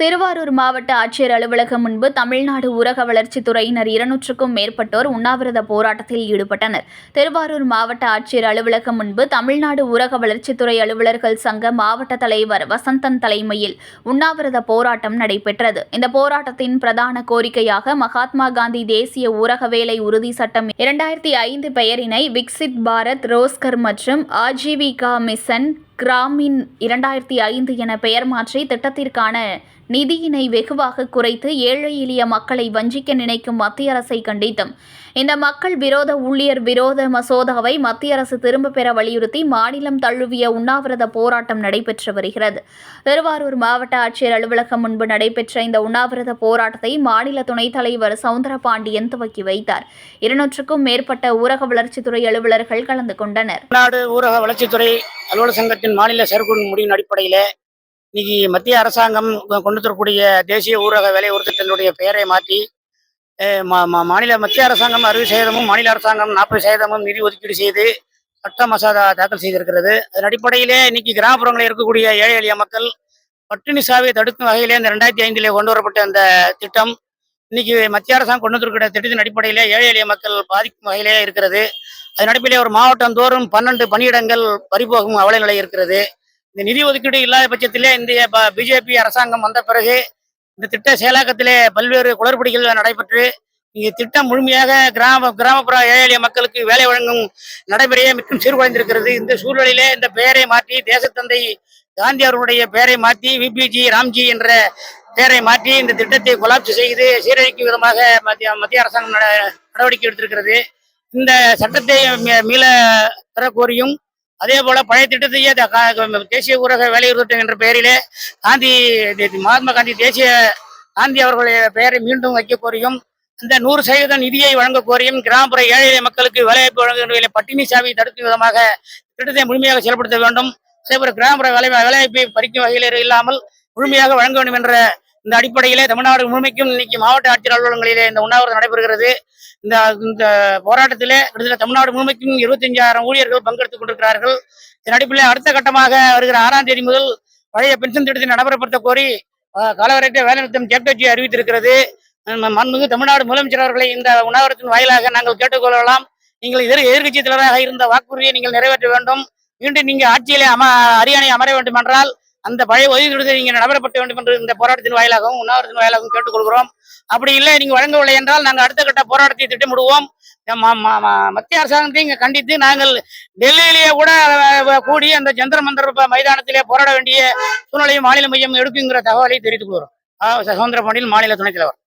திருவாரூர் மாவட்ட ஆட்சியர் அலுவலகம் முன்பு தமிழ்நாடு ஊரக வளர்ச்சித் துறையினர் 200க்கும் மேற்பட்டோர் உண்ணாவிரத போராட்டத்தில் ஈடுபட்டனர். திருவாரூர் மாவட்ட ஆட்சியர் அலுவலகம் முன்பு தமிழ்நாடு ஊரக வளர்ச்சித்துறை அலுவலர்கள் சங்க மாவட்ட தலைவர் வசந்தன் தலைமையில் உண்ணாவிரத போராட்டம் நடைபெற்றது. இந்த போராட்டத்தின் பிரதான கோரிக்கையாக மகாத்மா காந்தி தேசிய ஊரக வேலை உறுதி சட்டம் 2005 பெயரினை விக்சித் பாரத் ரோஸ்கர் மற்றும் ஆஜீவிகா மிஷன் கிராமின் 2005 என பெயர் மாற்றி திட்டத்திற்கான நிதியினை வெகுவாக குறைத்து ஏழை எளிய மக்களை வஞ்சிக்க நினைக்கும் மத்திய அரசை கண்டித்தும் இந்த மக்கள் விரோத ஊழியர் விரோத மசோதாவை மத்திய அரசு திரும்ப பெற வலியுறுத்தி மாநிலம் தழுவிய உண்ணாவிரத போராட்டம் நடைபெற்று வருகிறது. திருவாரூர் மாவட்ட ஆட்சியர் அலுவலகம் முன்பு நடைபெற்ற இந்த உண்ணாவிரத போராட்டத்தை மாநில துணைத் தலைவர் சவுந்தரபாண்டியன் துவக்கி வைத்தார். 200க்கும் மேற்பட்ட ஊரக வளர்ச்சித்துறை அலுவலர்கள் கலந்து கொண்டனர். தமிழ்நாடு ஊரக வளர்ச்சித்துறை அலுவலர் சங்கத்தின் மாநில செயற்குழு முடிவின் அடிப்படையில் இன்னைக்கு மத்திய அரசாங்கம் கொண்டு வரக்கூடிய தேசிய ஊரக வேலை உறுதி திட்டத்தினுடைய பெயரை மாற்றி மத்திய அரசாங்கம் 60% மாநில அரசாங்கம் 40% நிதி ஒதுக்கீடு செய்து சட்ட மசோதா தாக்கல் செய்திருக்கிறது. அதன் அடிப்படையிலே இன்னைக்கு கிராமப்புறங்களில் இருக்கக்கூடிய ஏழை எளிய மக்கள் பட்டினி சாவை தடுக்கும் வகையிலே இந்த 2005 கொண்டு வரப்பட்ட அந்த திட்டம் இன்னைக்கு மத்திய அரசாங்கம் கொண்டு வந்திருக்கிற திட்டத்தின் அடிப்படையிலே ஏழை எளிய மக்கள் பாதிக்கும் வகையிலே இருக்கிறது. அதன் அடிப்படையில் ஒரு மாவட்டம் தோறும் 12 பணியிடங்கள் பறிபோகும் அவல நிலை இருக்கிறது. இந்த நிதி ஒதுக்கீடு இல்லாத பட்சத்திலே இந்திய பிஜேபி அரசாங்கம் வந்த பிறகு இந்த திட்ட செயலாக்கத்திலே பல்வேறு குளறுபடிகள் நடைபெற்று இங்கே திட்டம் முழுமையாக கிராமப்புற ஏழை எளிய மக்களுக்கு வேலை வழங்கும் நடைமுறையை மிகவும் சீர்குலைந்திருக்கிறது. இந்த சூழ்நிலையிலே இந்த பெயரை மாற்றி தேசத்தந்தை காந்தி அவர்களுடைய பெயரை மாற்றி விபிஜி ராம்ஜி என்ற பெயரை மாற்றி இந்த திட்டத்தை கொலாப்ஸ் செய்து சீரழிக்கும் விதமாக மத்திய அரசாங்கம் நடவடிக்கை எடுத்திருக்கிறது. இந்த சட்டத்தை மீள பெற கோரியும் அதே போல பழைய திட்டத்தையே தேசிய ஊரக வேலையுறுதி திட்டம் என்ற பெயரிலே மகாத்மா காந்தி தேசிய காந்தி அவர்களுடைய பெயரை மீண்டும் வைக்க கோரியும் இந்த 100% நிதியை வழங்க கோரியும் கிராமப்புற ஏழை மக்களுக்கு வேலைவாய்ப்பு வழங்க பட்டினி சாவை தடுக்கும் விதமாக திட்டத்தை முழுமையாக செயல்படுத்த வேண்டும். அதேபோல கிராமப்புற வேலைவாய்ப்பை பறிக்கும் வகையில் இல்லாமல் முழுமையாக வழங்க வேண்டும் என்ற இந்த அடிப்படையிலே தமிழ்நாடு முழுமைக்கும் இன்னைக்கு மாவட்ட ஆட்சியர் அலுவலகங்களிலே இந்த உண்ணாவிரதம் நடைபெறுகிறது. இந்த போராட்டத்திலே கிட்டத்தட்ட தமிழ்நாடு முழுமைக்கும் 25,000 ஊழியர்கள் பங்கெடுத்துக் கொண்டிருக்கிறார்கள். இதன் அடிப்படையில் அடுத்த கட்டமாக வருகிற 6ஆம் தேதி முதல் பழைய பென்ஷன் திட்டத்தை நடைமுறைப்படுத்த கோரி காலவரையற்ற வேலைநிறுத்தம் ஜெப்டஜி அறிவித்திருக்கிறது. மண்மிகு தமிழ்நாடு முதலமைச்சர் அவர்களை இந்த உண்ணாவிரத்தின் வாயிலாக நாங்கள் கேட்டுக்கொள்ளலாம். நீங்கள் எதிர்கட்சி தலைவராக இருந்த வாக்குறுதியை நீங்கள் நிறைவேற்ற வேண்டும். மீண்டும் நீங்க ஆட்சியிலே அரியணை அமர வேண்டும் என்றால் அந்த பழைய ஒதுக்கீடு நீங்க நடைபெறப்பட வேண்டும் என்று இந்த போராட்டத்தின் வாயிலாகவும் உண்ணாவிரத்தின் வாயிலாகவும் கேட்டுக்கொள்கிறோம். அப்படி இல்லை நீங்க வழங்கவில்லை என்றால் நாங்கள் அடுத்த கட்ட போராட்டத்தை திட்டமிடுவோம். மத்திய அரசாங்கத்தை இங்க கண்டித்து நாங்கள் டெல்லியிலேயே கூட கூடி அந்த ஜந்தர் மந்தர் மைதானத்திலே போராட வேண்டிய சூழ்நிலையை மாநில மையம் எடுக்குங்கிற தகவலை தெரிவித்துக் கொள்கிறோம். சவுந்தரபாண்டியன் மாநில துணைத் தலைவர்.